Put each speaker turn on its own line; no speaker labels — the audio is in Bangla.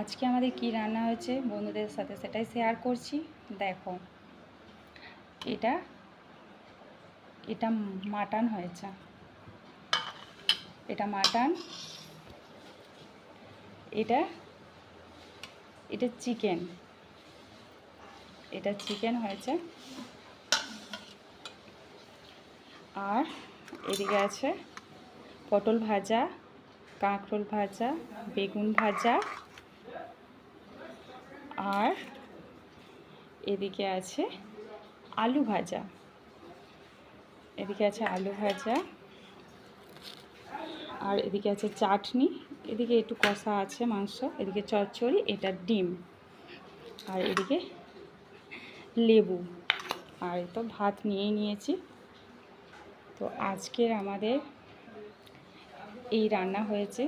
আজকে আমাদের কি রান্না হয়েছে বন্ধুদের সাথে সেটাই শেয়ার করছি। দেখো, এটা এটা মাটন হয়েছে, এটা মাটন, এটা এটা চিকেন, এটা চিকেন হয়েছে। আর এদিকে আছে পটল ভাজা, কাঁকরোল ভাজা, বেগুন ভাজা, আর এদিকে আছে আলু ভাজা, এদিকে আছে আলু ভাজা, আর এদিকে আছে চাটনি, এদিকে একটু কষা আছে মাংস, এদিকে চচ্চড়ি, এটা ডিম, আর এদিকে লেবু, আর তো ভাত নিয়েই নিয়েছি। তো আজকের আমাদের এই রান্না হয়েছে।